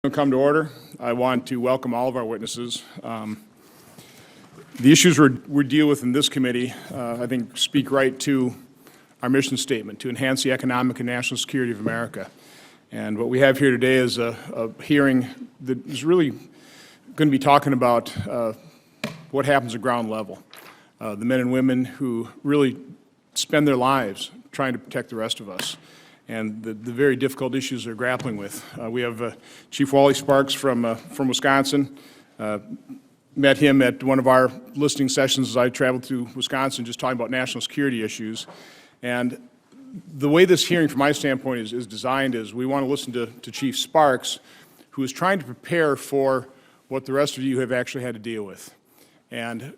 Come to order. I want to welcome all of our witnesses. The issues we deal with in this committee, I think, speak right to our mission statement, to enhance the economic and national security of America. And what we have here today is a hearing that is really going to be talking about what happens at ground level. The men and women who really spend their lives trying to protect the rest of us, and the very difficult issues they're grappling with. We have Chief Wally Sparks from Wisconsin. Met him at one of our listening sessions as I traveled through Wisconsin, just talking about national security issues. And the way this hearing, from my standpoint, is designed is we want to listen to Chief Sparks, who is trying to prepare for what the rest of you have actually had to deal with, and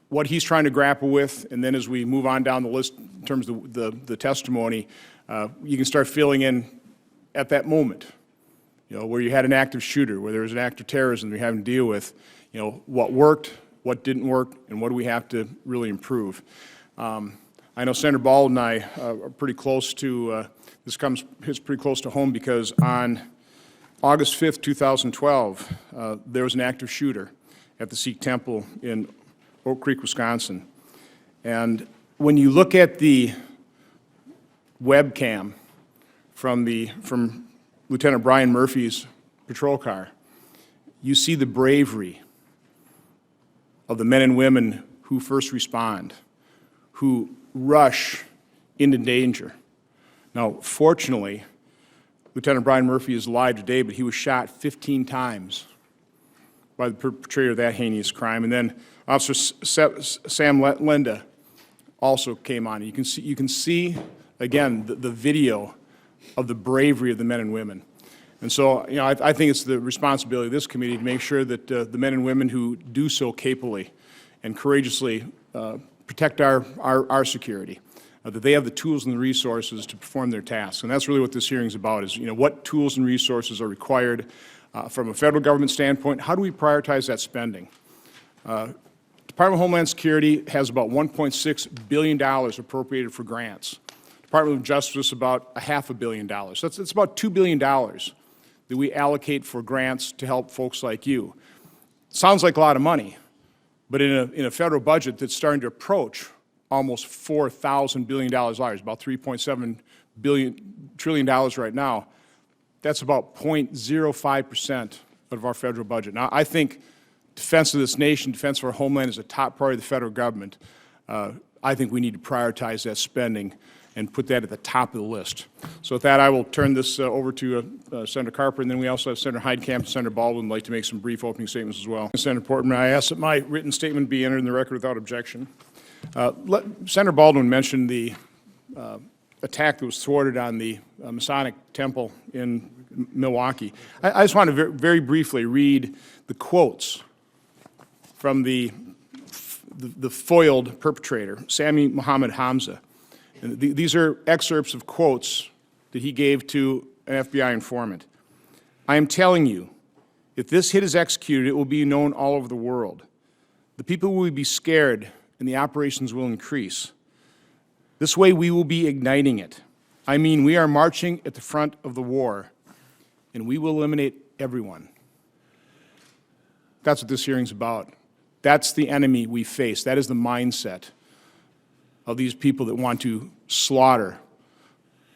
what he's trying to grapple with. And then as we move on down the list in terms of the testimony, you can start filling in at that moment, where you had an active shooter, where there was an act of terrorism you're having to deal with, what worked, what didn't work, and what do we have to really improve. I know Senator Baldwin and I are pretty close to, hits pretty close to home, because on August 5th, 2012, there was an active shooter at the Sikh temple in Oak Creek, Wisconsin. And when you look at the webcam from Lieutenant Brian Murphy's patrol car, you see the bravery of the men and women who first respond, who rush into danger. Now, fortunately, Lieutenant Brian Murphy is alive today, but he was shot 15 times by the perpetrator of that heinous crime. And then Officer Sam Lenda also came on. You can see again the video of the bravery of the men and women. And so, I think it's the responsibility of this committee to make sure that the men and women who do so capably and courageously protect our security, that they have the tools and the resources to perform their tasks. And that's really what this hearing is about, is what tools and resources are required from a federal government standpoint. How do we prioritize that spending? Department of Homeland Security has about $1.6 billion appropriated for grants. Department of Justice about $500 million. So it's about $2 billion that we allocate for grants to help folks like you. Sounds like a lot of money, but in a federal budget that's starting to approach almost $4,000 billion, about $3.7 trillion right now, that's about 0.05% of our federal budget. Now, I think defense of this nation, defense of our homeland is a top priority of the federal government. I think we need to prioritize that spending and put that at the top of the list. So with that, I will turn this over to Senator Carper, and then we also have Senator Heidkamp and Senator Baldwin would like to make some brief opening statements as well. Senator Portman, I ask that my written statement be entered in the record without objection. Senator Baldwin mentioned the attack that was thwarted on the Masonic Temple in Milwaukee. I just want to very briefly read the quotes from the foiled perpetrator, Sami Muhammad Hamza. And these are excerpts of quotes that he gave to an FBI informant. "I am telling you, if this hit is executed, it will be known all over the world. The people will be scared and the operations will increase. This way we will be igniting it. I mean, we are marching at the front of the war, and we will eliminate everyone." That's what this hearing's about. That's the enemy we face. That is the mindset of these people that want to slaughter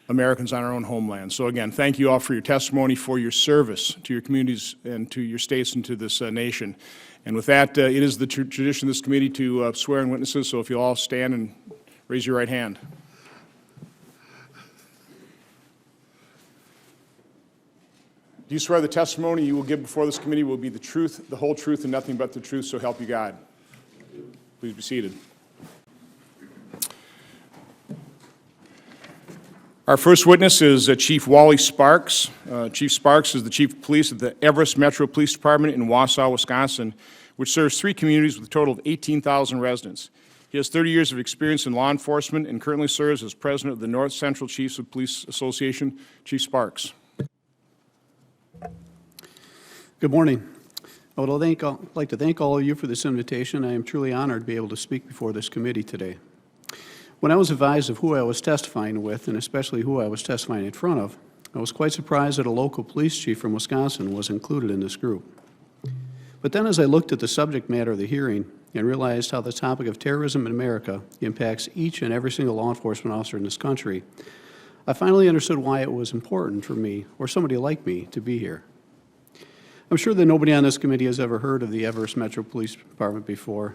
Americans on our own homeland. So again, thank you all for your testimony, for your service to your communities and to your states and to this nation. And with that, it is the tradition of this committee to swear in witnesses, so if you'll all stand and raise your right hand. Do you swear the testimony you will give before this committee will be the truth, the whole truth, and nothing but the truth, so help you God? Please be seated. Our first witness is Chief Wally Sparks. Chief Sparks is the Chief of Police of the Everest Metro Police Department in Wausau, Wisconsin, which serves 3 communities with a total of 18,000 residents. He has 30 years of experience in law enforcement and currently serves as president of the North Central Chiefs of Police Association. Chief Sparks. Good morning. I would like to thank all of you for this invitation. I am truly honored to be able to speak before this committee today. When I was advised of who I was testifying with, and especially who I was testifying in front of, I was quite surprised that a local police chief from Wisconsin was included in this group. But then as I looked at the subject matter of the hearing and realized how the topic of terrorism in America impacts each and every single law enforcement officer in this country, I finally understood why it was important for me, or somebody like me, to be here. I'm sure that nobody on this committee has ever heard of the Everest Metro Police Department before.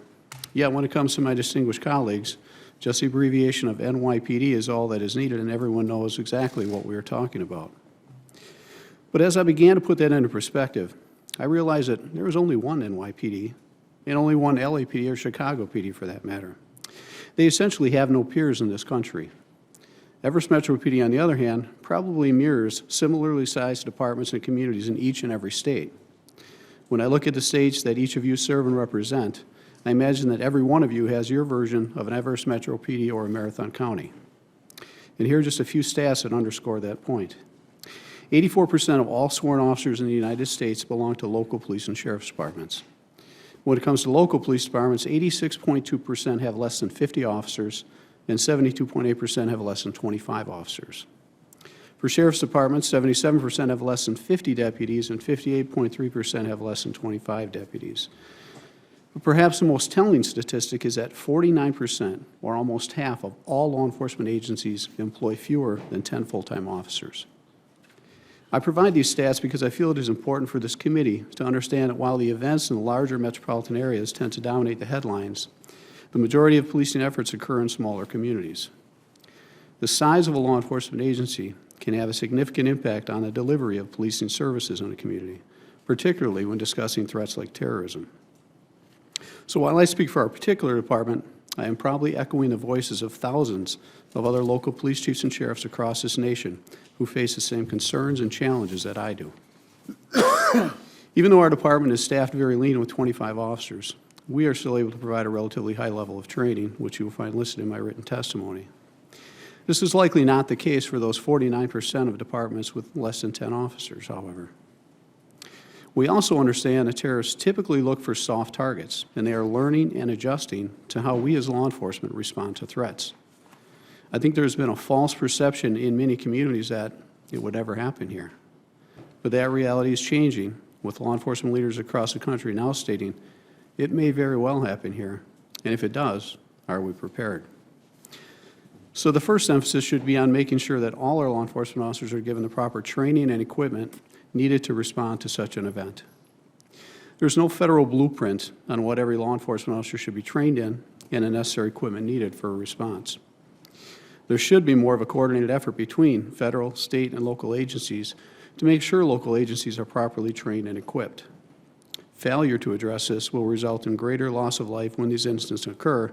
Yet when it comes to my distinguished colleagues, just the abbreviation of NYPD is all that is needed, and everyone knows exactly what we are talking about. But as I began to put that into perspective, I realized that there was only one NYPD and only one LAPD, or Chicago PD for that matter. They essentially have no peers in this country. Everest Metro PD, on the other hand, probably mirrors similarly sized departments and communities in each and every state. When I look at the states that each of you serve and represent, I imagine that every one of you has your version of an Everest Metro PD or a Marathon County. And here are just a few stats that underscore that point. 84% of all sworn officers in the United States belong to local police and sheriff's departments. When it comes to local police departments, 86.2% have less than 50 officers, and 72.8% have less than 25 officers. For sheriff's departments, 77% have less than 50 deputies, and 58.3% have less than 25 deputies. But perhaps the most telling statistic is that 49%, or almost half, of all law enforcement agencies employ fewer than 10 full-time officers. I provide these stats because I feel it is important for this committee to understand that while the events in the larger metropolitan areas tend to dominate the headlines, the majority of policing efforts occur in smaller communities. The size of a law enforcement agency can have a significant impact on the delivery of policing services in a community, particularly when discussing threats like terrorism. So while I speak for our particular department, I am probably echoing the voices of thousands of other local police chiefs and sheriffs across this nation who face the same concerns and challenges that I do. Even though our department is staffed very lean with 25 officers, we are still able to provide a relatively high level of training, which you will find listed in my written testimony. This is likely not the case for those 49% of departments with less than 10 officers, however. We also understand that terrorists typically look for soft targets, and they are learning and adjusting to how we as law enforcement respond to threats. I think there's been a false perception in many communities that it would never happen here. But that reality is changing, with law enforcement leaders across the country now stating it may very well happen here, and if it does, are we prepared? So the first emphasis should be on making sure that all our law enforcement officers are given the proper training and equipment needed to respond to such an event. There's no federal blueprint on what every law enforcement officer should be trained in and the necessary equipment needed for a response. There should be more of a coordinated effort between federal, state, and local agencies to make sure local agencies are properly trained and equipped. Failure to address this will result in greater loss of life when these incidents occur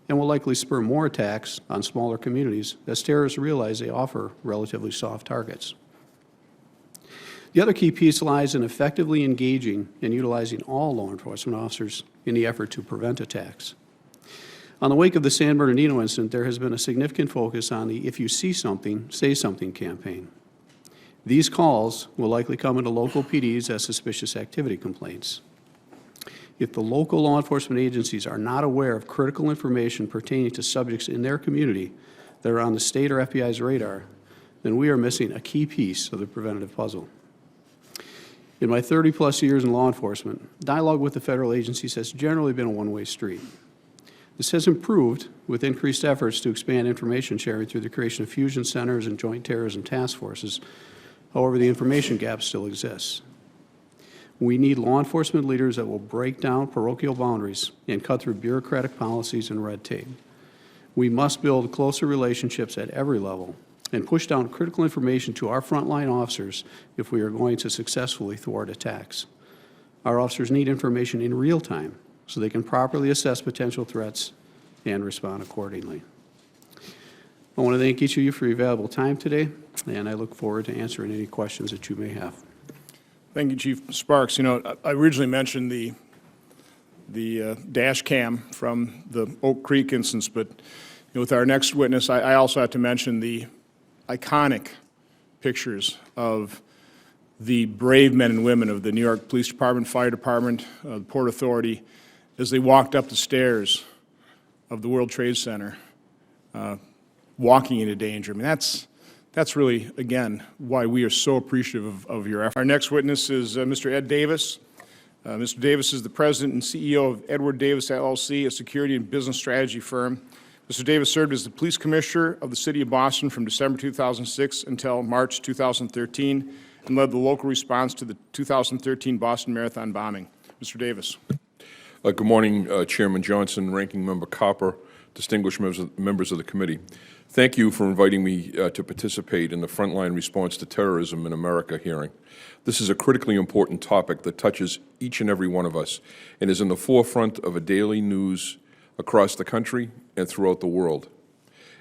and will likely spur more attacks on smaller communities as terrorists realize they offer relatively soft targets. The other key piece lies in effectively engaging and utilizing all law enforcement officers in the effort to prevent attacks. On the wake of the San Bernardino incident, there has been a significant focus on the "if you see something, say something" campaign. These calls will likely come into local PDs as suspicious activity complaints. If the local law enforcement agencies are not aware of critical information pertaining to subjects in their community that are on the state or FBI's radar, then we are missing a key piece of the preventative puzzle. In my 30-plus years in law enforcement, dialogue with the federal agencies has generally been a one-way street. This has improved with increased efforts to expand information sharing through the creation of fusion centers and joint terrorism task forces. However, the information gap still exists. We need law enforcement leaders that will break down parochial boundaries and cut through bureaucratic policies and red tape. We must build closer relationships at every level and push down critical information to our frontline officers if we are going to successfully thwart attacks. Our officers need information in real time so they can properly assess potential threats and respond accordingly. I want to thank each of you for your valuable time today, and I look forward to answering any questions that you may have. Thank you, Chief Sparks. You know, I originally mentioned the dash cam from the Oak Creek instance, but with our next witness, I also have to mention the iconic pictures of the brave men and women of the New York Police Department, Fire Department, the Port Authority, as they walked up the stairs of the World Trade Center, walking into danger. I mean, That's really, again, why we are so appreciative of your effort. Our next witness is Mr. Ed Davis. Mr. Davis is the president and CEO of Edward Davis, LLC, a security and business strategy firm. Mr. Davis served as the police commissioner of the city of Boston from December 2006 until March 2013 and led the local response to the 2013 Boston Marathon bombing. Mr. Davis. Good morning, Chairman Johnson, Ranking Member Copper, distinguished members of the committee. Thank you for inviting me to participate in the Frontline Response to Terrorism in America hearing. This is a critically important topic that touches each and every one of us and is in the forefront of a daily news across the country and throughout the world.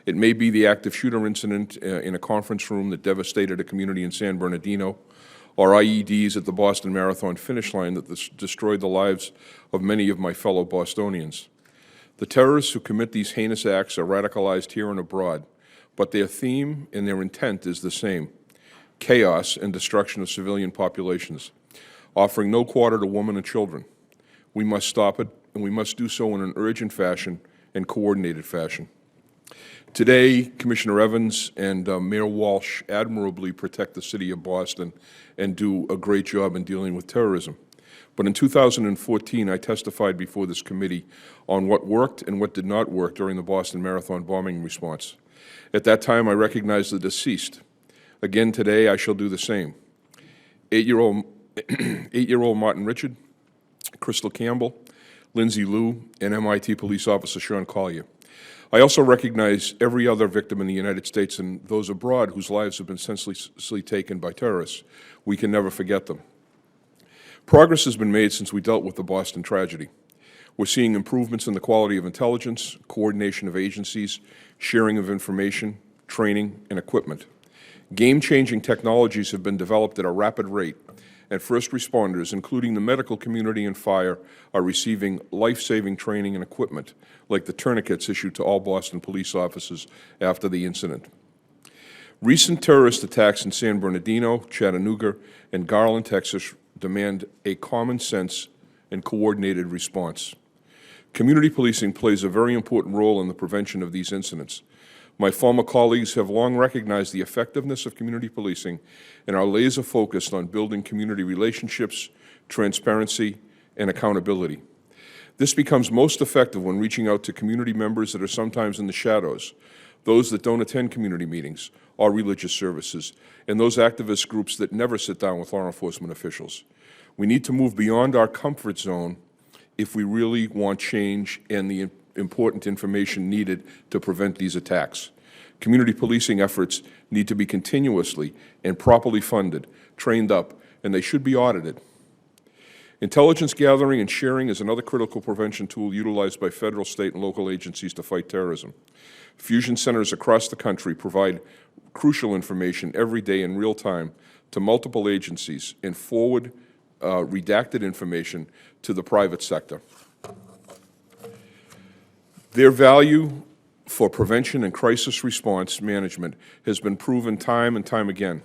It may be the active shooter incident in a conference room that devastated a community in San Bernardino, or IEDs at the Boston Marathon finish line that destroyed the lives of many of my fellow Bostonians. The terrorists who commit these heinous acts are radicalized here and abroad, but their theme and their intent is the same: chaos and destruction of civilian populations, offering no quarter to women and children. We must stop it, and we must do so in an urgent fashion and coordinated fashion. Today, Commissioner Evans and Mayor Walsh admirably protect the city of Boston and do a great job in dealing with terrorism. But in 2014, I testified before this committee on what worked and what did not work during the Boston Marathon bombing response. At that time, I recognized the deceased. Again today, I shall do the same. Eight-year-old Martin Richard, Crystal Campbell, Lindsay Liu, and MIT police officer Sean Collier. I also recognize every other victim in the United States and those abroad whose lives have been senselessly taken by terrorists. We can never forget them. Progress has been made since we dealt with the Boston tragedy. We're seeing improvements in the quality of intelligence, coordination of agencies, sharing of information, training, and equipment. Game-changing technologies have been developed at a rapid rate, and first responders, including the medical community and fire, are receiving life-saving training and equipment, like the tourniquets issued to all Boston police officers after the incident. Recent terrorist attacks in San Bernardino, Chattanooga, and Garland, Texas, demand a common sense and coordinated response. Community policing plays a very important role in the prevention of these incidents. My former colleagues have long recognized the effectiveness of community policing and are laser focused on building community relationships, transparency, and accountability. This becomes most effective when reaching out to community members that are sometimes in the shadows, those that don't attend community meetings or religious services, and those activist groups that never sit down with law enforcement officials. We need to move beyond our comfort zone if we really want change and the important information needed to prevent these attacks. Community policing efforts need to be continuously and properly funded, trained up, and they should be audited. Intelligence gathering and sharing is another critical prevention tool utilized by federal, state, and local agencies to fight terrorism. Fusion centers across the country provide crucial information every day in real time to multiple agencies and forward redacted information to the private sector. Their value for prevention and crisis response management has been proven time and time again.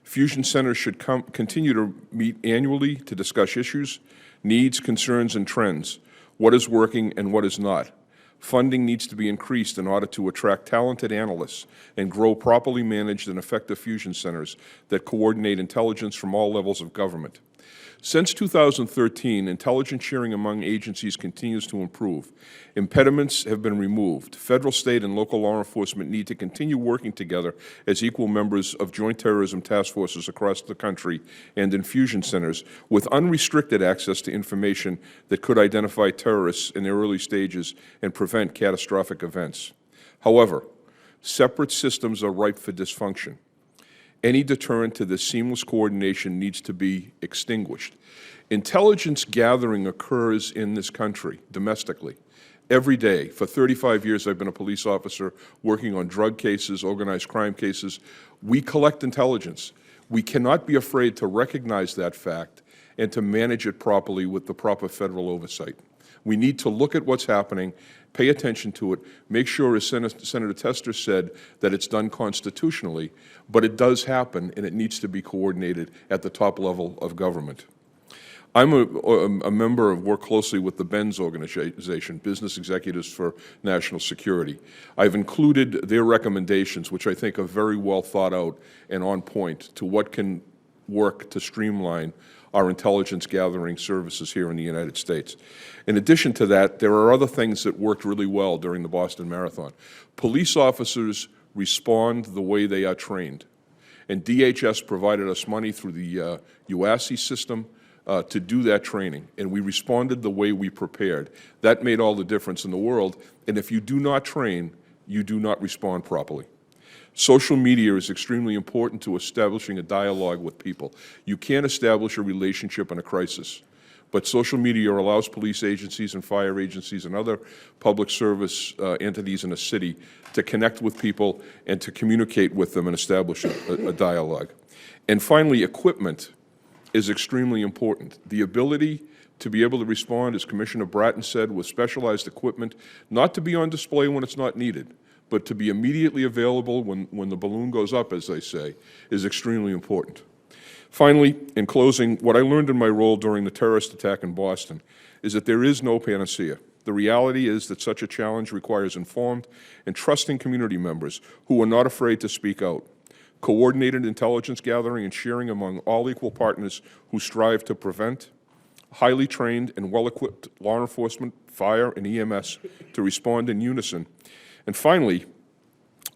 Fusion centers should continue to meet annually to discuss issues, needs, concerns, and trends, what is working and what is not. Funding needs to be increased in order to attract talented analysts and grow properly managed and effective fusion centers that coordinate intelligence from all levels of government. Since 2013, intelligence sharing among agencies continues to improve. Impediments have been removed. Federal, state, and local law enforcement need to continue working together as equal members of joint terrorism task forces across the country and in fusion centers with unrestricted access to information that could identify terrorists in their early stages and prevent catastrophic events. However, separate systems are ripe for dysfunction. Any deterrent to this seamless coordination needs to be extinguished. Intelligence gathering occurs in this country, domestically, every day. For 35 years, I've been a police officer working on drug cases, organized crime cases. We collect intelligence. We cannot be afraid to recognize that fact and to manage it properly with the proper federal oversight. We need to look at what's happening, pay attention to it, make sure, as Senator Tester said, that it's done constitutionally, but it does happen and it needs to be coordinated at the top level of government. I'm a member of, work closely with the BENS organization, Business Executives for National Security. I've included their recommendations, which I think are very well thought out and on point to what can work to streamline our intelligence gathering services here in the United States. In addition to that, there are other things that worked really well during the Boston Marathon. Police officers respond the way they are trained. And DHS provided us money through the UASI system to do that training, and we responded the way we prepared. That made all the difference in the world, and if you do not train, you do not respond properly. Social media is extremely important to establishing a dialogue with people. You can't establish a relationship in a crisis, but social media allows police agencies and fire agencies and other public service entities in a city to connect with people and to communicate with them and establish a dialogue. And finally, equipment is extremely important. The ability to be able to respond, as Commissioner Bratton said, with specialized equipment, not to be on display when it's not needed, but to be immediately available when the balloon goes up, as they say, is extremely important. Finally, in closing, what I learned in my role during the terrorist attack in Boston is that there is no panacea. The reality is that such a challenge requires informed and trusting community members who are not afraid to speak out, coordinated intelligence gathering and sharing among all equal partners who strive to prevent, highly trained and well-equipped law enforcement, fire, and EMS to respond in unison, and finally,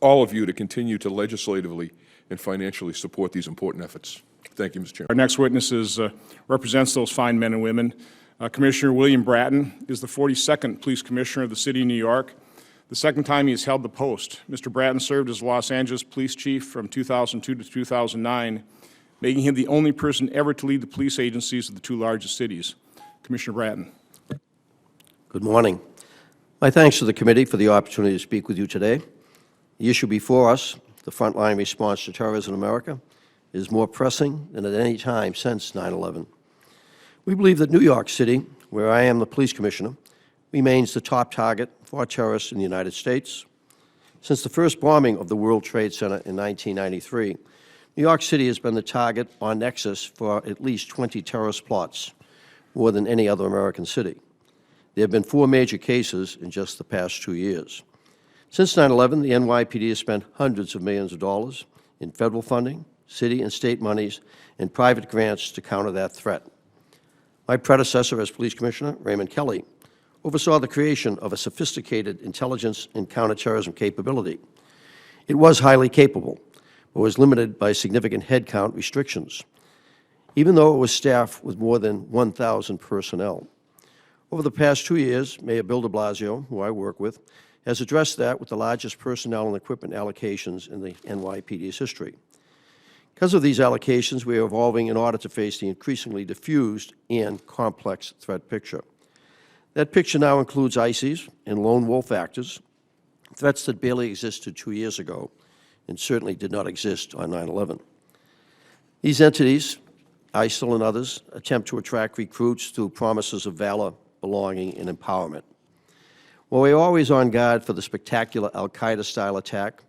all of you to continue to legislatively and financially support these important efforts. Thank you, Mr. Chairman. Our next witness represents those fine men and women. Commissioner William Bratton is the 42nd Police Commissioner of the City of New York, the second time he has held the post. Mr. Bratton served as Los Angeles Police Chief from 2002 to 2009, making him the only person ever to lead the police agencies of the two largest cities. Commissioner Bratton. Good morning. My thanks to the committee for the opportunity to speak with you today. The issue before us, the frontline response to terrorism in America, is more pressing than at any time since 9/11. We believe that New York City, where I am the police commissioner, remains the top target for terrorists in the United States. Since the first bombing of the World Trade Center in 1993, New York City has been the target or nexus for at least 20 terrorist plots, more than any other American city. There have been 4 major cases in just the past 2 years. Since 9/11, the NYPD has spent hundreds of millions of dollars in federal funding, city and state monies, and private grants to counter that threat. My predecessor as police commissioner, Raymond Kelly, oversaw the creation of a sophisticated intelligence and counterterrorism capability. It was highly capable, but was limited by significant headcount restrictions, even though it was staffed with more than 1,000 personnel. Over the past 2 years, Mayor Bill de Blasio, who I work with, has addressed that with the largest personnel and equipment allocations in the NYPD's history. Because of these allocations, we are evolving in order to face the increasingly diffused and complex threat picture. That picture now includes ICEs and lone wolf actors, threats that barely existed 2 years ago and certainly did not exist on 9/11. These entities, ISIL and others, attempt to attract recruits through promises of valor, belonging, and empowerment. While we are always on guard for the spectacular al-Qaeda-style attack,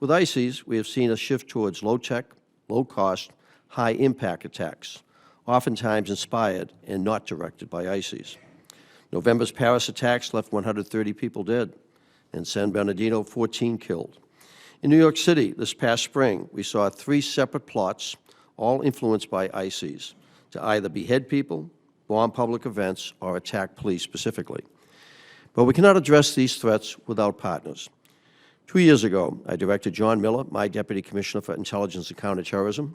with ISIS, we have seen a shift towards low-tech, low-cost, high-impact attacks, oftentimes inspired and not directed by ISIS. November's Paris attacks left 130 people dead, and San Bernardino, 14 killed. In New York City this past spring, we saw 3 separate plots, all influenced by ISIS, to either behead people, bomb public events, or attack police specifically. But we cannot address these threats without partners. 2 years ago, I directed John Miller, my Deputy Commissioner for Intelligence and Counterterrorism,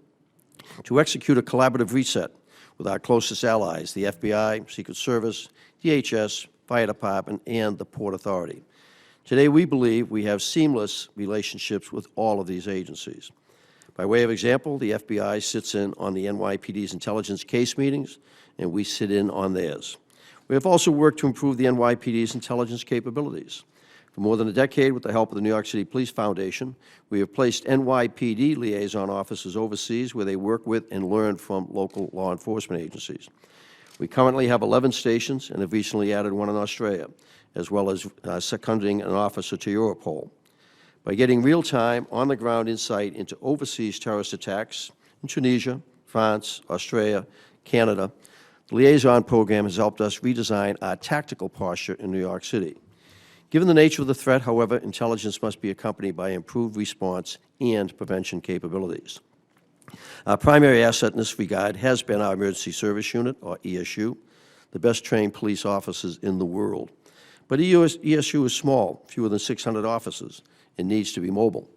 to execute a collaborative reset with our closest allies, the FBI, Secret Service, DHS, Fire Department, and the Port Authority. Today, we believe we have seamless relationships with all of these agencies. By way of example, the FBI sits in on the NYPD's intelligence case meetings, and we sit in on theirs. We have also worked to improve the NYPD's intelligence capabilities. For more than a decade, with the help of the New York City Police Foundation, we have placed NYPD liaison officers overseas where they work with and learn from local law enforcement agencies. We currently have 11 stations and have recently added one in Australia, as well as seconding an officer to Europol. By getting real-time, on-the-ground insight into overseas terrorist attacks in Tunisia, France, Australia, Canada, The Liaison Program has helped us redesign our tactical posture in New York City. Given the nature of the threat, however, intelligence must be accompanied by improved response and prevention capabilities. Our primary asset in this regard has been our Emergency Service Unit, or ESU, the best-trained police officers in the world. But ESU is small, fewer than 600 officers, and needs to be mobile.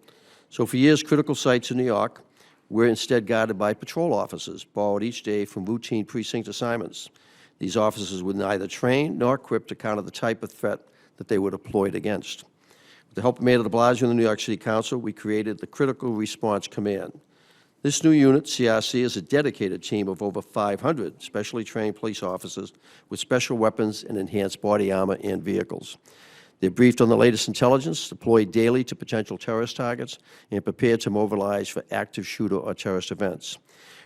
So for years, critical sites in New York were instead guarded by patrol officers, borrowed each day from routine precinct assignments. These officers were neither trained nor equipped to counter the type of threat that they were deployed against. With the help of Mayor de Blasio and the New York City Council, we created the Critical Response Command. This new unit, CRC, is a dedicated team of over 500 specially trained police officers with special weapons and enhanced body armor and vehicles. They're briefed on the latest intelligence, deployed daily to potential terrorist targets, and prepared to mobilize for active shooter or terrorist events.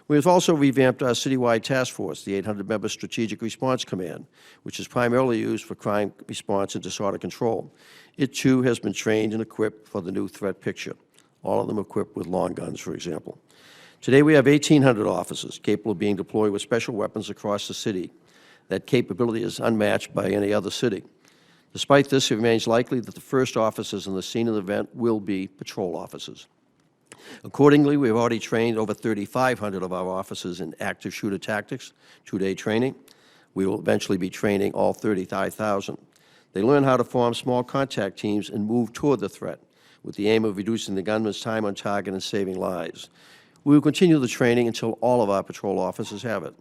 We have also revamped our citywide task force, the 800-member Strategic Response Command, which is primarily used for crime response and disorder control. It, too, has been trained and equipped for the new threat picture, all of them equipped with long guns, for example. Today, we have 1,800 officers capable of being deployed with special weapons across the city. That capability is unmatched by any other city. Despite this, it remains likely that the first officers on the scene of the event will be patrol officers. Accordingly, we have already trained over 3,500 of our officers in active shooter tactics, two-day training. We will eventually be training all 35,000. They learn how to form small contact teams and move toward the threat, with the aim of reducing the gunman's time on target and saving lives. We will continue the training until all of our patrol officers have it.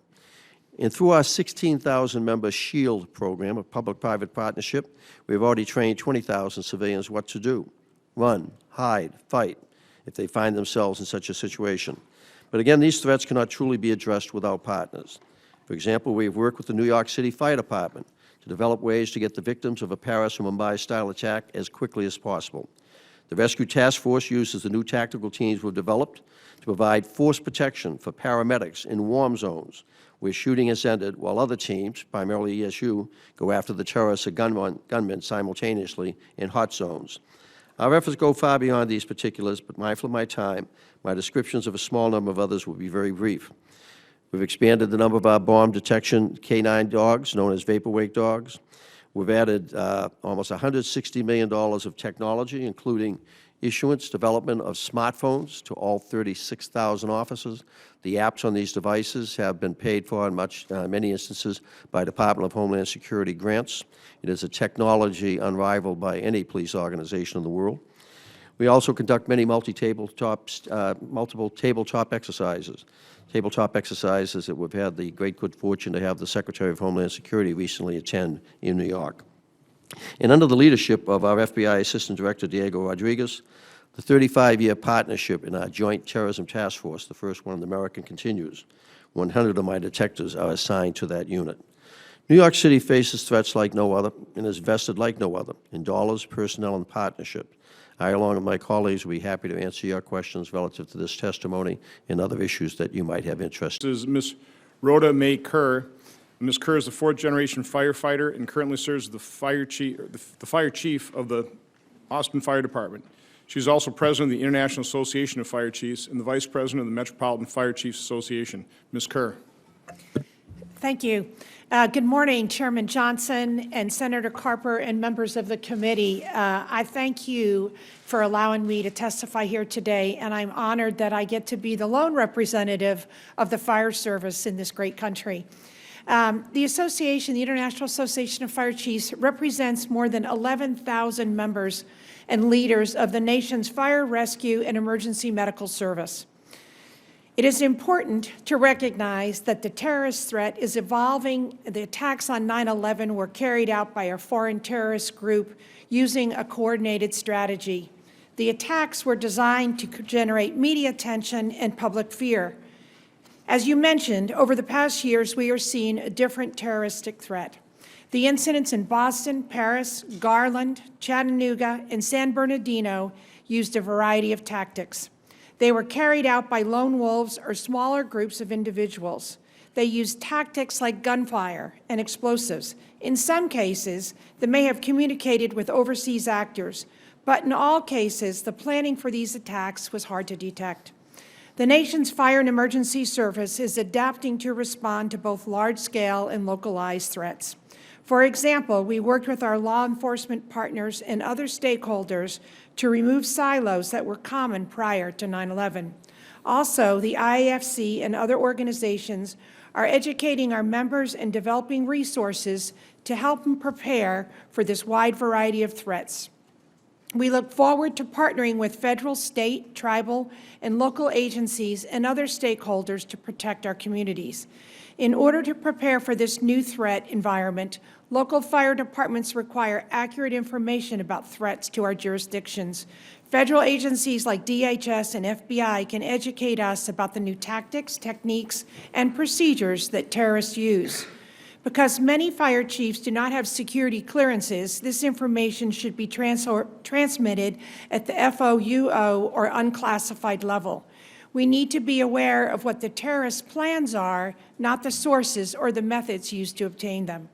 And through our 16,000-member SHIELD program, a public-private partnership, we have already trained 20,000 civilians what to do: run, hide, fight, if they find themselves in such a situation. But again, these threats cannot truly be addressed without partners. For example, we have worked with the New York City Fire Department to develop ways to get the victims of a Paris or Mumbai-style attack as quickly as possible. The Rescue Task Force uses the new tactical teams we've developed to provide force protection for paramedics in warm zones where shooting has ended, while other teams, primarily ESU, go after the terrorists or gunmen simultaneously in hot zones. Our efforts go far beyond these particulars, but mindful of my time, my descriptions of a small number of others will be very brief. We've expanded the number of our bomb detection K9 dogs, known as Vaporwake dogs. We've added almost $160 million of technology, including issuance, development of smartphones to all 36,000 officers. The apps on these devices have been paid for in many instances by Department of Homeland Security grants. It is a technology unrivaled by any police organization in the world. We also conduct many multiple tabletop exercises that we've had the great good fortune to have the Secretary of Homeland Security recently attend in New York. And under the leadership of our FBI Assistant Director, Diego Rodriguez, the 35-year partnership in our Joint Terrorism Task Force, the first one in America, continues. 100 of my detectives are assigned to that unit. New York City faces threats like no other and is vested like no other in dollars, personnel, and partnership. I, along with my colleagues, will be happy to answer your questions relative to this testimony and other issues that you might have interest in. This is Ms. Rhoda May Kerr. Ms. Kerr is a fourth-generation firefighter and currently serves as the fire chief of the Austin Fire Department. She's also president of the International Association of Fire Chiefs and the vice president of the Metropolitan Fire Chiefs Association. Ms. Kerr. Thank you. Good morning, Chairman Johnson and Senator Carper and members of the committee. I thank you for allowing me to testify here today, and I'm honored that I get to be the lone representative of the fire service in this great country. The association, the International Association of Fire Chiefs, represents more than 11,000 members and leaders of the nation's fire, rescue, and emergency medical service. It is important to recognize that the terrorist threat is evolving. The attacks on 9/11 were carried out by a foreign terrorist group using a coordinated strategy. The attacks were designed to generate media attention and public fear. As you mentioned, over the past years, we are seeing a different terroristic threat. The incidents in Boston, Paris, Garland, Chattanooga, and San Bernardino used a variety of tactics. They were carried out by lone wolves or smaller groups of individuals. They used tactics like gunfire and explosives. In some cases, they may have communicated with overseas actors, but in all cases, the planning for these attacks was hard to detect. The nation's fire and emergency service is adapting to respond to both large-scale and localized threats. For example, we worked with our law enforcement partners and other stakeholders to remove silos that were common prior to 9/11. Also, the IAFC and other organizations are educating our members and developing resources to help them prepare for this wide variety of threats. We look forward to partnering with federal, state, tribal, and local agencies and other stakeholders to protect our communities. In order to prepare for this new threat environment, local fire departments require accurate information about threats to our jurisdictions. Federal agencies like DHS and FBI can educate us about the new tactics, techniques, and procedures that terrorists use. Because many fire chiefs do not have security clearances, this information should be transmitted at the FOUO or unclassified level. We need to be aware of what the terrorist plans are, not the sources or the methods used to obtain them.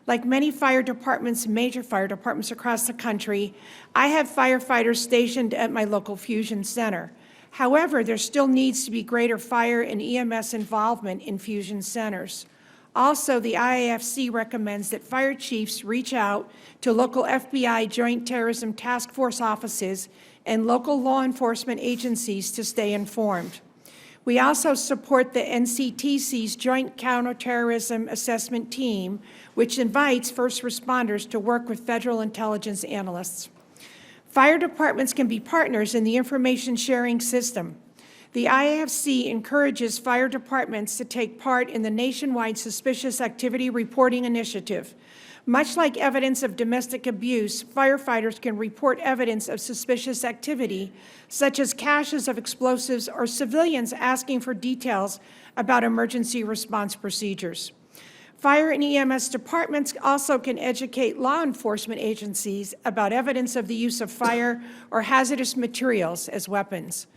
Like many fire departments, major fire departments across the country, I have firefighters stationed at my local fusion center. However, there still needs to be greater fire and EMS involvement in fusion centers. Also, the IAFC recommends that fire chiefs reach out to local FBI Joint Terrorism Task Force offices and local law enforcement agencies to stay informed. We also support the NCTC's Joint Counterterrorism Assessment Team, which invites first responders to work with federal intelligence analysts. Fire departments can be partners in the information sharing system. The IAFC encourages fire departments to take part in the nationwide Suspicious Activity Reporting Initiative. Much like evidence of domestic abuse, firefighters can report evidence of suspicious activity, such as caches of explosives or civilians asking for details about emergency response procedures. Fire and EMS departments also can educate law enforcement agencies about evidence of the use of fire or hazardous materials as weapons.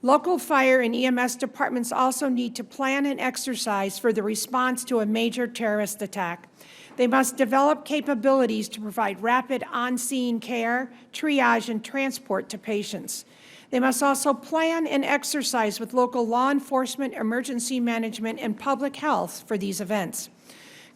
Local fire and EMS departments also need to plan and exercise for the response to a major terrorist attack. They must develop capabilities to provide rapid on-scene care, triage, and transport to patients. They must also plan and exercise with local law enforcement, emergency management, and public health for these events.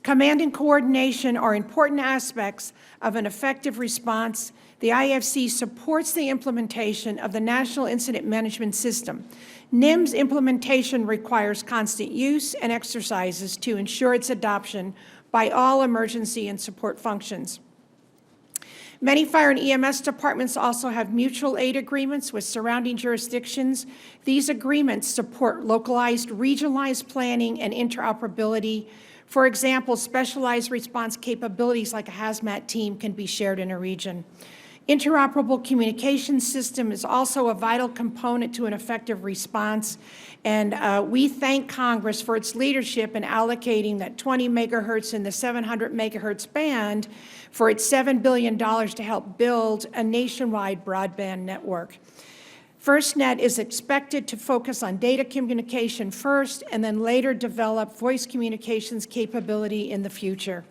Command and coordination are important aspects of an effective response. The IFC supports the implementation of the National Incident Management System. NIMS implementation requires constant use and exercises to ensure its adoption by all emergency and support functions. Many fire and EMS departments also have mutual aid agreements with surrounding jurisdictions. These agreements support localized, regionalized planning and interoperability. For example, specialized response capabilities like a hazmat team can be shared in a region. Interoperable communication system is also a vital component to an effective response, and we thank Congress for its leadership in allocating that 20 megahertz and the 700 megahertz band for its $7 billion to help build a nationwide broadband network. FirstNet is expected to focus on data communication first and then later develop voice communications capability in the future.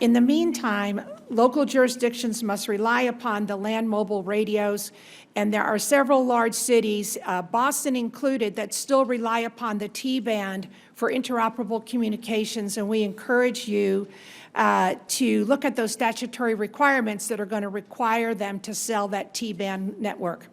In the meantime, local jurisdictions must rely upon the land mobile radios, and there are several large cities, Boston included, that still rely upon the T-band for interoperable communications, and we encourage you to look at those statutory requirements that are going to require them to sell that T-band network.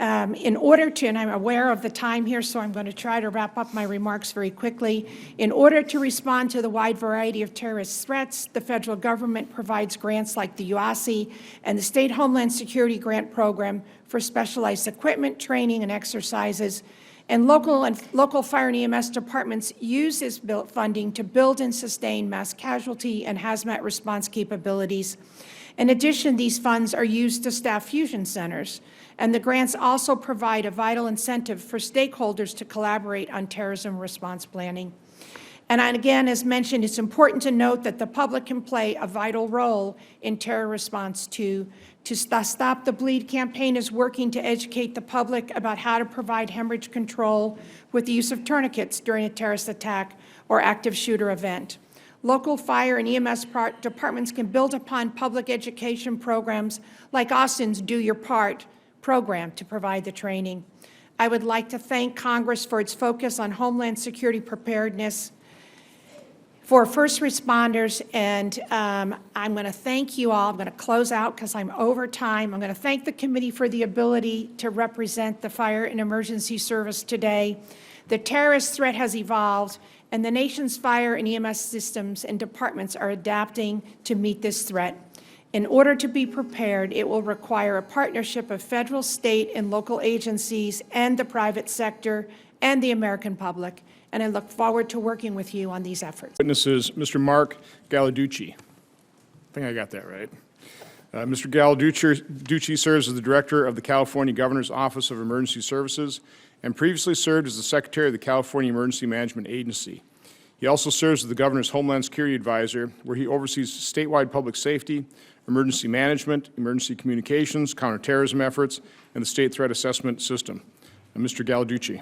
In order to, and I'm aware of the time here, so I'm going to try to wrap up my remarks very quickly. In order to respond to the wide variety of terrorist threats, the federal government provides grants like the UASI and the State Homeland Security Grant Program for specialized equipment, training, and exercises. And local fire and EMS departments use this funding to build and sustain mass casualty and hazmat response capabilities. In addition, these funds are used to staff fusion centers, and the grants also provide a vital incentive for stakeholders to collaborate on terrorism response planning. And again, as mentioned, it's important to note that the public can play a vital role in terror response too. To Stop the Bleed campaign is working to educate the public about how to provide hemorrhage control with the use of tourniquets during a terrorist attack or active shooter event. Local fire and EMS departments can build upon public education programs like Austin's Do Your Part program to provide the training. I would like to thank Congress for its focus on Homeland Security preparedness for first responders, and I'm going to thank you all. I'm going to close out because I'm over time. I'm going to thank the committee for the ability to represent the Fire and Emergency Service today. The terrorist threat has evolved, and the nation's fire and EMS systems and departments are adapting to meet this threat. In order to be prepared, it will require a partnership of federal, state, and local agencies and the private sector and the American public, and I look forward to working with you on these efforts. Witnesses, Mr. Mark Gallarducci. I think I got that right. Mr. Gallarducci serves as the Director of the California Governor's Office of Emergency Services and previously served as the Secretary of the California Emergency Management Agency. He also serves as the Governor's Homeland Security Advisor, where he oversees statewide public safety, emergency management, emergency communications, counterterrorism efforts, and the state threat assessment system. Mr. Gallarducci.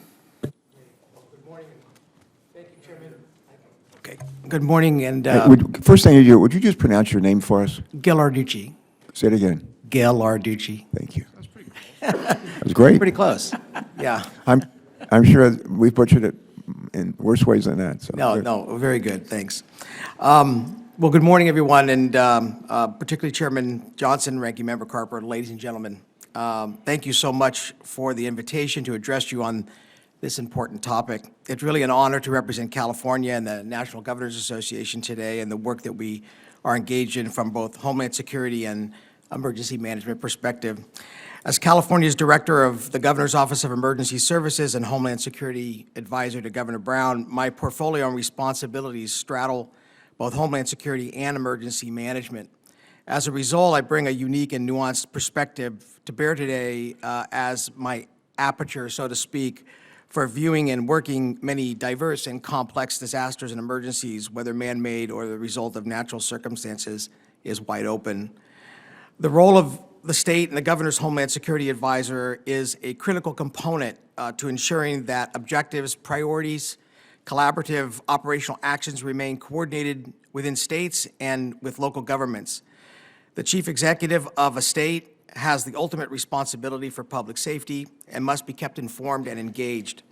Okay. Good morning, and First thing you do, would you just pronounce your name for us? Gallarducci. Say it again. Gallarducci. Thank you. That was great. Pretty close. Yeah. I'm sure we butchered it in worse ways than that. So No, very good. Thanks. Well, good morning, everyone, and particularly Chairman Johnson, Ranking Member Carper, ladies and gentlemen. Thank you so much for the invitation to address you on this important topic. It's really an honor to represent California and the National Governors Association today and the work that we are engaged in from both Homeland Security and emergency management perspective. As California's Director of the Governor's Office of Emergency Services and Homeland Security Advisor to Governor Brown, my portfolio and responsibilities straddle both Homeland Security and emergency management. As a result, I bring a unique and nuanced perspective to bear today as my aperture, so to speak, for viewing and working many diverse and complex disasters and emergencies, whether man-made or the result of natural circumstances, is wide open. The role of the state and the Governor's Homeland Security Advisor is a critical component to ensuring that objectives, priorities, collaborative operational actions remain coordinated within states and with local governments. The chief executive of a state has the ultimate responsibility for public safety and must be kept informed and engaged.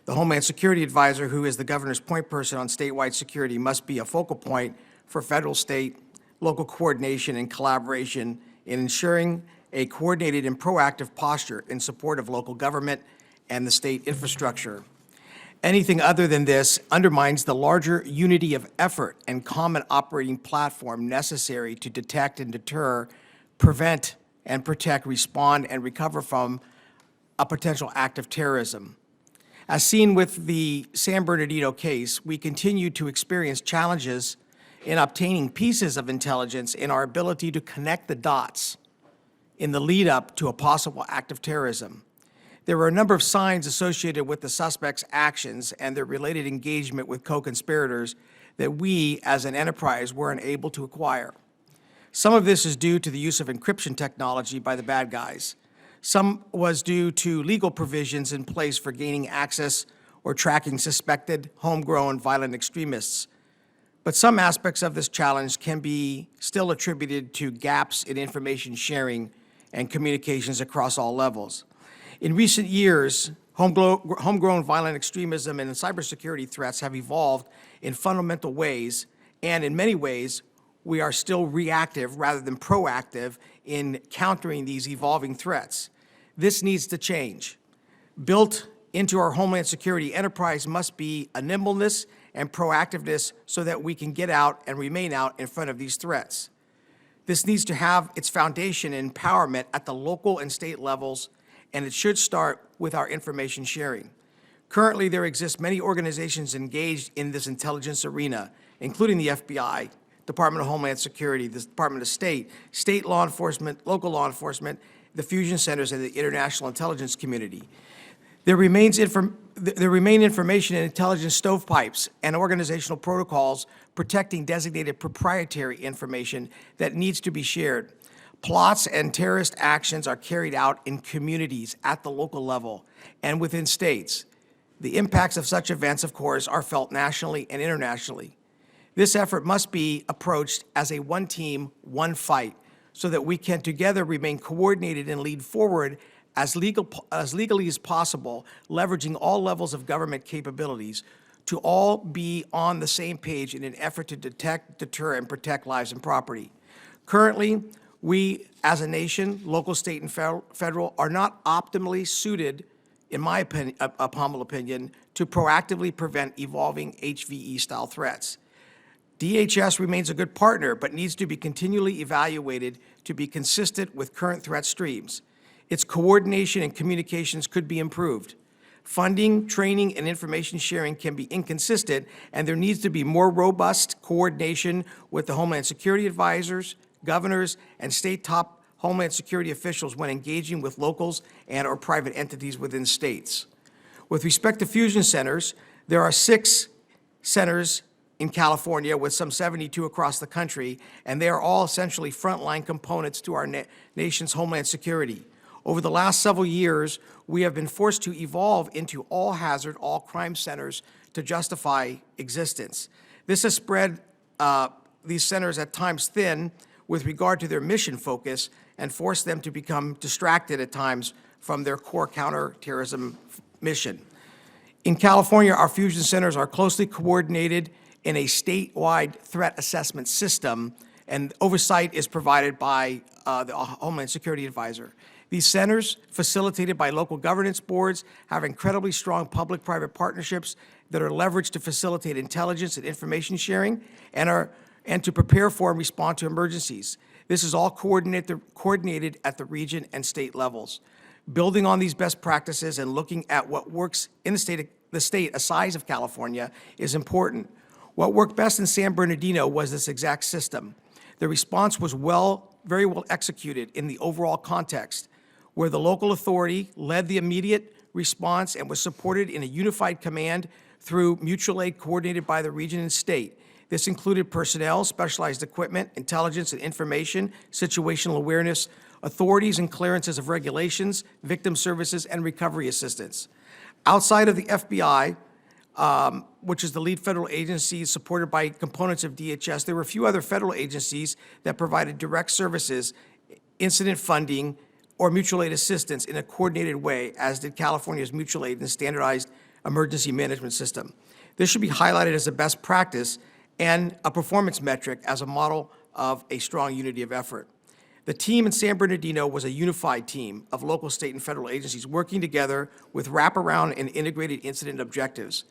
The Homeland Security Advisor, who is the governor's point person on statewide security, must be a focal point for federal, state, local coordination and collaboration in ensuring a coordinated and proactive posture in support of local government and the state infrastructure. Anything other than this undermines the larger unity of effort and common operating platform necessary to detect and deter, prevent and protect, respond, and recover from a potential act of terrorism. As seen with the San Bernardino case, we continue to experience challenges in obtaining pieces of intelligence in our ability to connect the dots in the lead up to a possible act of terrorism. There were a number of signs associated with the suspect's actions and their related engagement with co-conspirators that we, as an enterprise, were unable to acquire. Some of this is due to the use of encryption technology by the bad guys. Some was due to legal provisions in place for gaining access or tracking suspected homegrown violent extremists. But some aspects of this challenge can be still attributed to gaps in information sharing and communications across all levels. In recent years, homegrown violent extremism and cybersecurity threats have evolved in fundamental ways, and in many ways, we are still reactive rather than proactive in countering these evolving threats. This needs to change. Built into our Homeland Security enterprise must be a nimbleness and proactiveness so that we can get out and remain out in front of these threats. This needs to have its foundation in empowerment at the local and state levels, and it should start with our information sharing. Currently, there exist many organizations engaged in this intelligence arena, including the FBI, Department of Homeland Security, the Department of State, state law enforcement, local law enforcement, the fusion centers, and the international intelligence community. There remain information and intelligence stovepipes and organizational protocols protecting designated proprietary information that needs to be shared. Plots and terrorist actions are carried out in communities at the local level and within states. The impacts of such events, of course, are felt nationally and internationally. This effort must be approached as a one team, one fight, so that we can together remain coordinated and lead forward as legally as possible, leveraging all levels of government capabilities to all be on the same page in an effort to detect, deter, and protect lives and property. Currently, we, as a nation, local, state, and federal, are not optimally suited, in my opinion, humble opinion, to proactively prevent evolving HVE-style threats. DHS remains a good partner, but needs to be continually evaluated to be consistent with current threat streams. Its coordination and communications could be improved. Funding, training, and information sharing can be inconsistent, and there needs to be more robust coordination with the Homeland Security advisors, governors, and state top Homeland Security officials when engaging with locals and/or private entities within states. With respect to fusion centers, there are 6 centers in California with some 72 across the country, and they are all essentially frontline components to our nation's Homeland Security. Over the last several years, we have been forced to evolve into all-hazard, all-crime centers to justify existence. This has spread these centers at times thin with regard to their mission focus and forced them to become distracted at times from their core counterterrorism mission. In California, our fusion centers are closely coordinated in a statewide threat assessment system, and oversight is provided by the Homeland Security Advisor. These centers, facilitated by local governance boards, have incredibly strong public-private partnerships that are leveraged to facilitate intelligence and information sharing and to prepare for and respond to emergencies. This is all coordinated at the region and state levels. Building on these best practices and looking at what works in the state a size of California is important. What worked best in San Bernardino was this exact system. The response was very well executed in the overall context, where the local authority led the immediate response and was supported in a unified command through mutual aid coordinated by the region and state. This included personnel, specialized equipment, intelligence and information, situational awareness, authorities and clearances of regulations, victim services, and recovery assistance. Outside of the FBI, which is the lead federal agency supported by components of DHS, there were a few other federal agencies that provided direct services, incident funding, or mutual aid assistance in a coordinated way, as did California's mutual aid and standardized emergency management system. This should be highlighted as a best practice and a performance metric as a model of a strong unity of effort. The team in San Bernardino was a unified team of local, state, and federal agencies working together with wraparound and integrated incident objectives.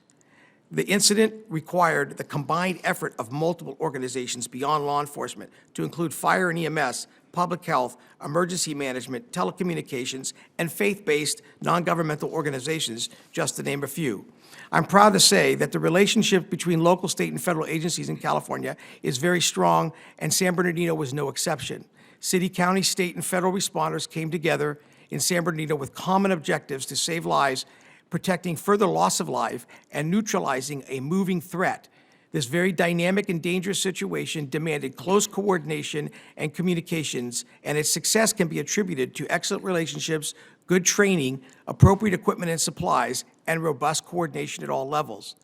The incident required the combined effort of multiple organizations beyond law enforcement to include fire and EMS, public health, emergency management, telecommunications, and faith-based non-governmental organizations, just to name a few. I'm proud to say that the relationship between local, state, and federal agencies in California is very strong, and San Bernardino was no exception. City, county, state, and federal responders came together in San Bernardino with common objectives to save lives, protecting further loss of life, and neutralizing a moving threat. This very dynamic and dangerous situation demanded close coordination and communications, and its success can be attributed to excellent relationships, good training, appropriate equipment and supplies, and robust coordination at all levels.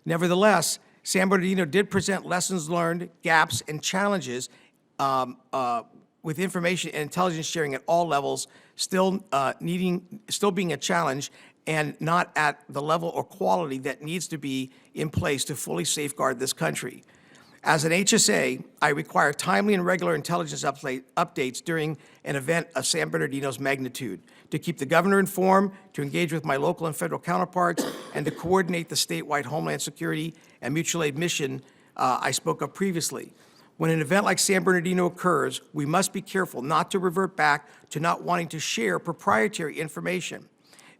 Nevertheless, San Bernardino did present lessons learned, gaps, and challenges with information and intelligence sharing at all levels, still being a challenge and not at the level or quality that needs to be in place to fully safeguard this country. As an HSA, I require timely and regular intelligence updates during an event of San Bernardino's magnitude to keep the governor informed, to engage with my local and federal counterparts, and to coordinate the statewide Homeland Security and mutual aid mission I spoke of previously. When an event like San Bernardino occurs, we must be careful not to revert back to not wanting to share proprietary information.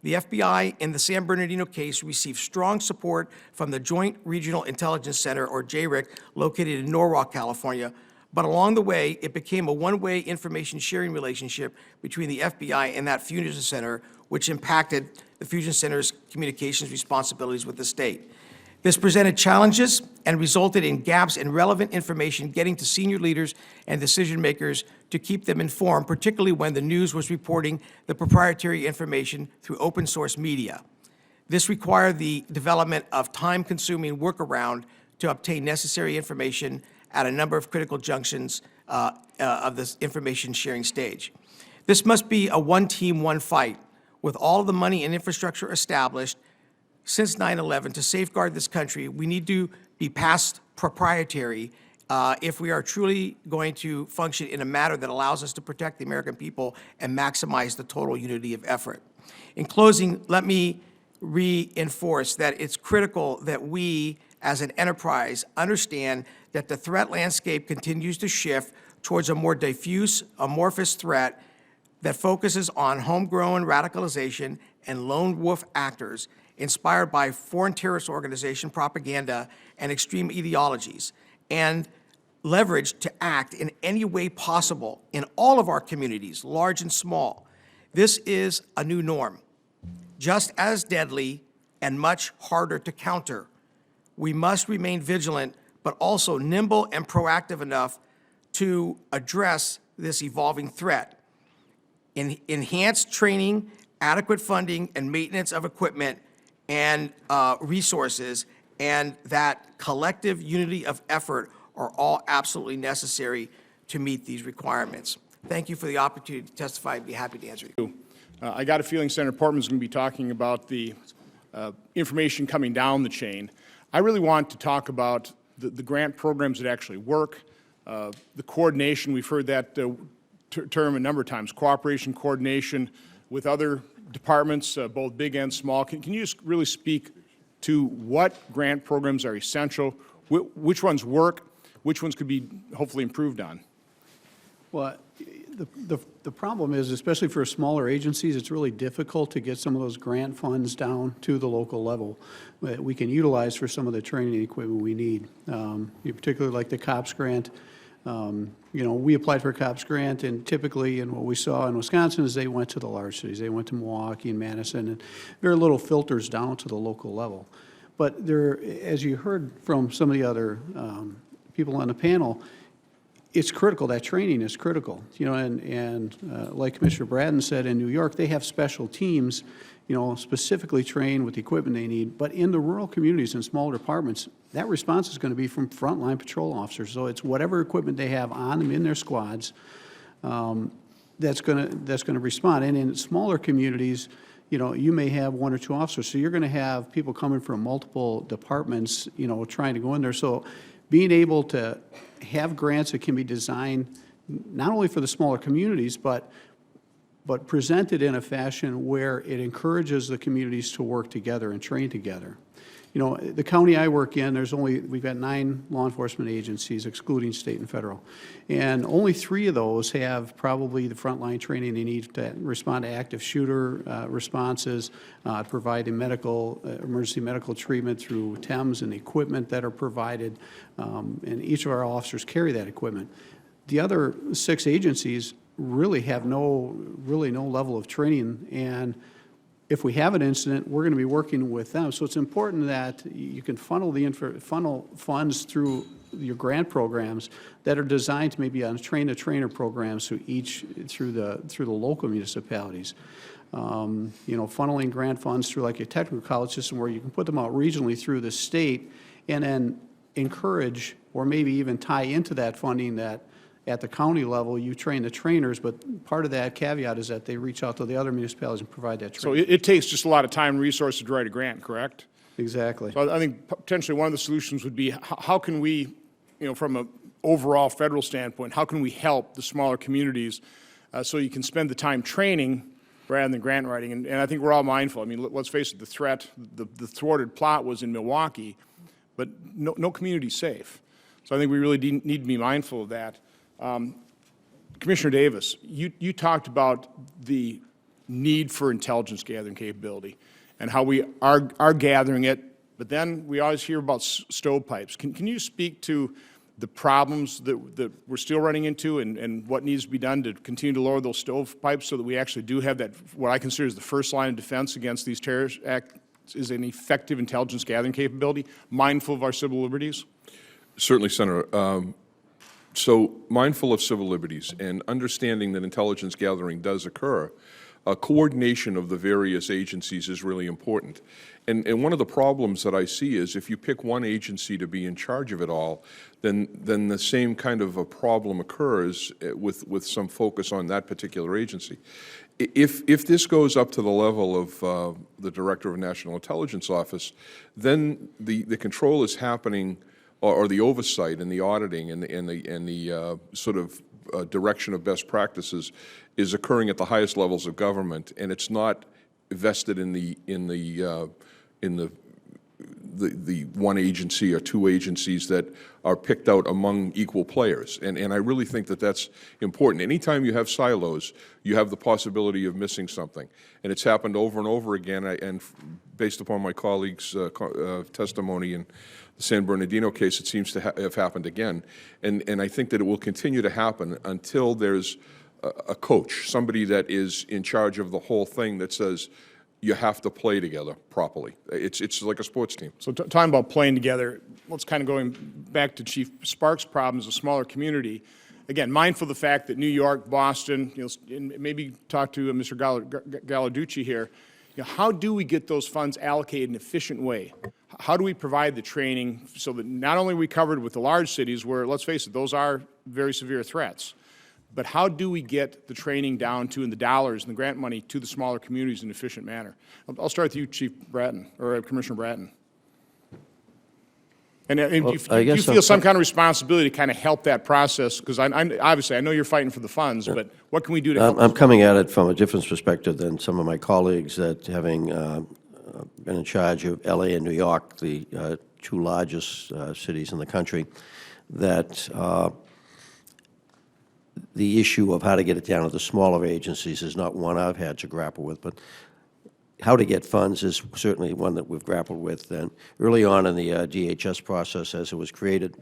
The FBI in the San Bernardino case received strong support from the Joint Regional Intelligence Center, or JRIC, located in Norwalk, California. But along the way, it became a one-way information sharing relationship between the FBI and that fusion center, which impacted the fusion center's communications responsibilities with the state. This presented challenges and resulted in gaps in relevant information getting to senior leaders and decision makers to keep them informed, particularly when the news was reporting the proprietary information through open source media. This required the development of time-consuming workaround to obtain necessary information at a number of critical junctions of this information sharing stage. This must be a one team, one fight. with all of the money and infrastructure established since 9/11 to safeguard this country, we need to be past proprietary if we are truly going to function in a manner that allows us to protect the American people and maximize the total unity of effort. In closing, let me reinforce that it's critical that we, as an enterprise, understand that the threat landscape continues to shift towards a more diffuse, amorphous threat that focuses on homegrown radicalization and lone wolf actors inspired by foreign terrorist organization propaganda and extreme ideologies, and leveraged to act in any way possible in all of our communities, large and small. This is a new norm, just as deadly and much harder to counter. We must remain vigilant, but also nimble and proactive enough to address this evolving threat. Enhanced training, adequate funding, and maintenance of equipment and resources, and that collective unity of effort are all absolutely necessary to meet these requirements. Thank you for the opportunity to testify. I'd be happy to answer you. I got a feeling Senator Portman's going to be talking about the information coming down the chain. I really want to talk about the grant programs that actually work, the coordination. We've heard that term a number of times, cooperation, coordination with other departments, both big and small. Can you just really speak to what grant programs are essential, which ones work, which ones could be hopefully improved on? Well, the problem is, especially for smaller agencies, it's really difficult to get some of those grant funds down to the local level that we can utilize for some of the training and equipment we need. Particularly like the COPS grant. You know, we applied for a COPS grant, and typically, and what we saw in Wisconsin is they went to the large cities. They went to Milwaukee and Madison, and very little filters down to the local level. But there, as you heard from some of the other people on the panel, it's critical. That training is critical. You know, and like Commissioner Braden said, in New York, they have special teams, you know, specifically trained with the equipment they need. But in the rural communities and smaller departments, that response is going to be from frontline patrol officers. So it's whatever equipment they have on them in their squads that's going to respond. And in smaller communities, you know, you may have one or two officers. So you're going to have people coming from multiple departments, you know, trying to go in there. So being able to have grants that can be designed not only for the smaller communities, but presented in a fashion where it encourages the communities to work together and train together. You know, the county I work in, we've got 9 law enforcement agencies, excluding state and federal. And only 3 of those have probably the frontline training they need to respond to active shooter responses, provide emergency medical treatment through TEMS and the equipment that are provided. And each of our officers carry that equipment. The other 6 agencies really have no level of training, and if we have an incident, we're going to be working with them. So it's important that you can funnel funds through your grant programs that are designed to maybe on train-the-trainer programs through the local municipalities. You know, funneling grant funds through like a technical college system where you can put them out regionally through the state, and then encourage or maybe even tie into that funding that at the county level, you train the trainers, but part of that caveat is that they reach out to the other municipalities and provide that training. So it takes just a lot of time and resources to write a grant, correct? Exactly. So I think potentially one of the solutions would be how can we, you know, from an overall federal standpoint, how can we help the smaller communities so you can spend the time training rather than grant writing? And I think we're all mindful. I mean, let's face it, the threat, the thwarted plot was in Milwaukee, but no community's safe. So I think we really need to be mindful of that. Commissioner Davis, you talked about the need for intelligence gathering capability and how we are gathering it, but then we always hear about stovepipes. Can you speak to the problems that we're still running into and what needs to be done to continue to lower those stovepipes so that we actually do have that, what I consider is the first line of defense against these terrorist acts, is an effective intelligence gathering capability, mindful of our civil liberties? Certainly, Senator. So mindful of civil liberties and understanding that intelligence gathering does occur, coordination of the various agencies is really important. And one of the problems that I see is if you pick one agency to be in charge of it all, then the same kind of a problem occurs with some focus on that particular agency. If this goes up to the level of the Director of National Intelligence Office, then the control is happening, or the oversight and the auditing and the sort of direction of best practices is occurring at the highest levels of government, and it's not vested in the one agency or two agencies that are picked out among equal players. And I really think that that's important. Anytime you have silos, you have the possibility of missing something. And it's happened over and over again, and based upon my colleague's testimony in the San Bernardino case, it seems to have happened again. And I think that it will continue to happen until there's a coach, somebody that is in charge of the whole thing that says, you have to play together properly. It's like a sports team. So talking about playing together, let's kind of going back to Chief Sparks' problem as a smaller community. Again, mindful of the fact that New York, Boston, and maybe talk to Mr. Gallarducci here, how do we get those funds allocated in an efficient way? How do we provide the training so that not only are we covered with the large cities where, let's face it, those are very severe threats, but how do we get the training down to, and the dollars and the grant money to the smaller communities in an efficient manner? I'll start with you, Chief Bratton, or Commissioner Bratton. And do you feel some kind of responsibility to kind of help that process? Because obviously, I know you're fighting for the funds, but what can we do to help? I'm coming at it from a different perspective than some of my colleagues that having been in charge of LA and New York, the two largest cities in the country, that the issue of how to get it down to the smaller agencies is not one I've had to grapple with, but how to get funds is certainly one that we've grappled with. And early on in the DHS process, as it was created,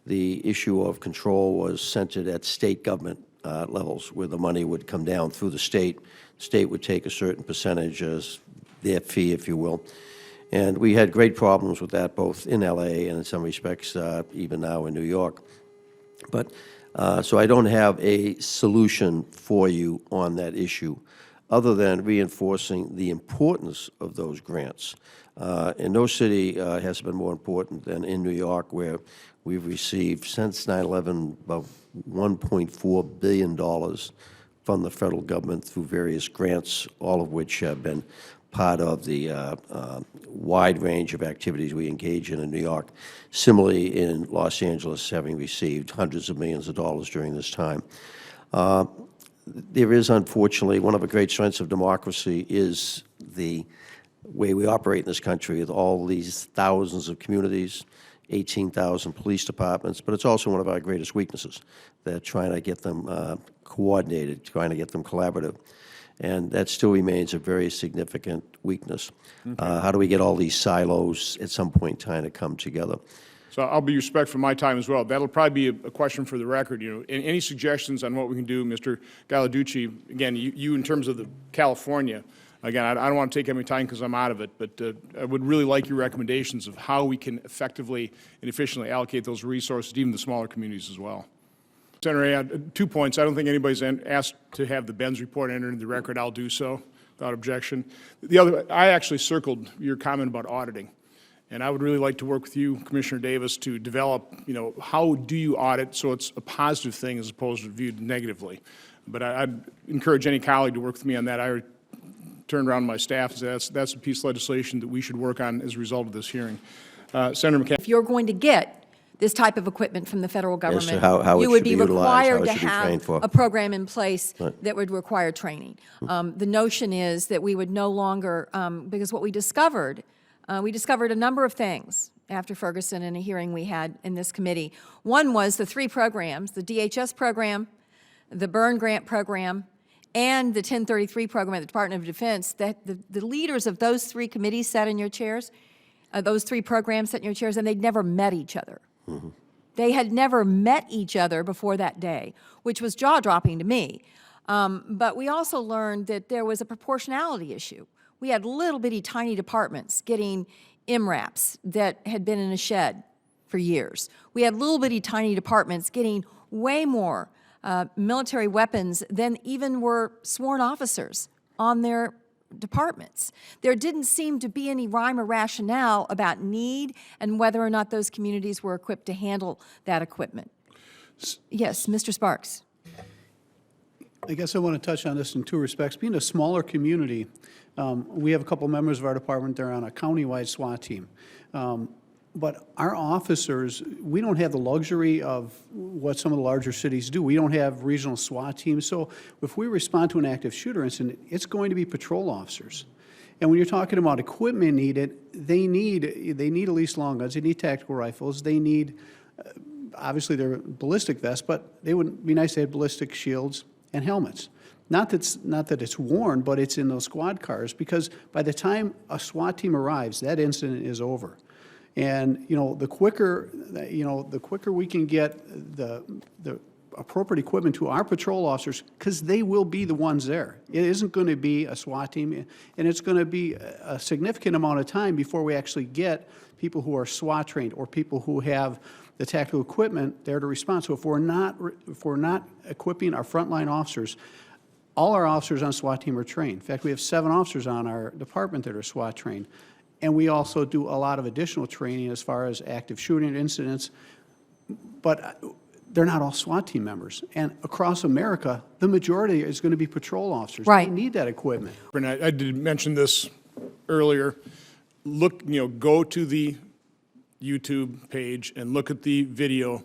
the issue of control was centered at state government levels, where the money would come down through the state. The state would take a certain percentage as their fee, if you will. And we had great problems with that, both in LA and in some respects even now in New York. But so I don't have a solution for you on that issue, other than reinforcing the importance of those grants. And no city has been more important than in New York, where we've received, since 9/11, about $1.4 billion from the federal government through various grants, all of which have been part of the wide range of activities we engage in New York. Similarly, in Los Angeles, having received hundreds of millions of dollars during this time. There is, unfortunately, one of the great strengths of democracy is the way we operate in this country, with all these thousands of communities, 18,000 police departments, but it's also one of our greatest weaknesses, that trying to get them coordinated, trying to get them collaborative. And that still remains a very significant weakness. How do we get all these silos at some point in time to come together? So I'll be respectful of my time as well. That'll probably be a question for the record. Any suggestions on what we can do, Mr. Gallarducci? Again, you in terms of the California. Again, I don't want to take any time because I'm out of it, but I would really like your recommendations of how we can effectively and efficiently allocate those resources to even the smaller communities as well. Senator, I had 2 points. I don't think anybody's asked to have the Benz report entered into the record. I'll do so without objection. The other, I actually circled your comment about auditing. And I would really like to work with you, Commissioner Davis, to develop, how do you audit so it's a positive thing as opposed to viewed negatively. But I'd encourage any colleague to work with me on that. I turned around to my staff and said that's a piece of legislation that we should work on as a result of this hearing. Senator McCain. If you're going to get this type of equipment from the federal government, Yes, so how it you would should be be utilized, how required it to should be trained have for. a program in place Right. that would require training. The notion is that we would no longer, because what we discovered a number of things after Ferguson in a hearing we had in this committee. One was the three programs, the DHS program, the Burn Grant program, and the 1033 program at the Department of Defense, that the leaders of those three committees sat in your chairs, those three programs sat in your chairs, and they'd never met each other. They had never met each other before that day, which was jaw-dropping to me. But we also learned that there was a proportionality issue. We had little bitty tiny departments getting MRAPs that had been in a shed for years. We had little bitty tiny departments getting way more military weapons than even were sworn officers on their departments. There didn't seem to be any rhyme or rationale about need and whether or not those communities were equipped to handle that equipment. Yes, Mr. Sparks. I guess I want to touch on this in two respects. Being a smaller community, we have a couple members of our department, they're on a countywide SWAT team. But our officers, we don't have the luxury of what some of the larger cities do. We don't have regional SWAT teams. So if we respond to an active shooter incident, it's going to be patrol officers. And when you're talking about equipment needed, they need at least long guns, they need tactical rifles, they need, obviously they're ballistic vests, but they would be nice to have ballistic shields and helmets. Not that it's worn, but it's in those squad cars, because by the time a SWAT team arrives, that incident is over. And, the quicker we can get the appropriate equipment to our patrol officers, because they will be the ones there. It isn't going to be a SWAT team, and it's going to be a significant amount of time before we actually get people who are SWAT trained or people who have the tactical equipment there to respond. So if we're not equipping our frontline officers, all our officers on SWAT team are trained. In fact, we have 7 officers on our department that are SWAT trained. And we also do a lot of additional training as far as active shooting incidents. But they're not all SWAT team members. And across America, the majority is going to be patrol officers. Right. They need that equipment. And I did mention this earlier. Look, go to the YouTube page and look at the video,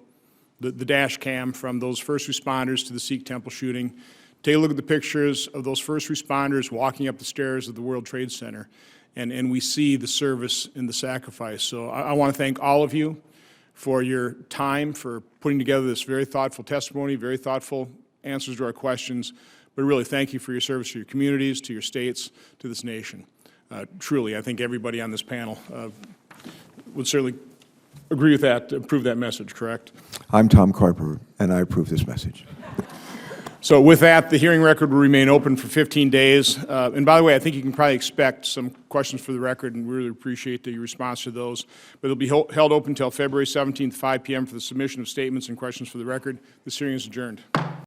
the dash cam from those first responders to the Sikh temple shooting. Take a look at the pictures of those first responders walking up the stairs of the World Trade Center. And we see the service and the sacrifice. So I want to thank all of you for your time, for putting together this very thoughtful testimony, very thoughtful answers to our questions. But really, thank you for your service to your communities, to your states, to this nation. Truly, I think everybody on this panel would certainly agree with that, approve that message, correct? I'm Tom Carper, and I approve this message. So with that, the hearing record will remain open for 15 days. And by the way, I think you can probably expect some questions for the record, and we really appreciate your response to those. But it'll be held open until February 17th, 5 p.m. for the submission of statements and questions for the record. This hearing is adjourned.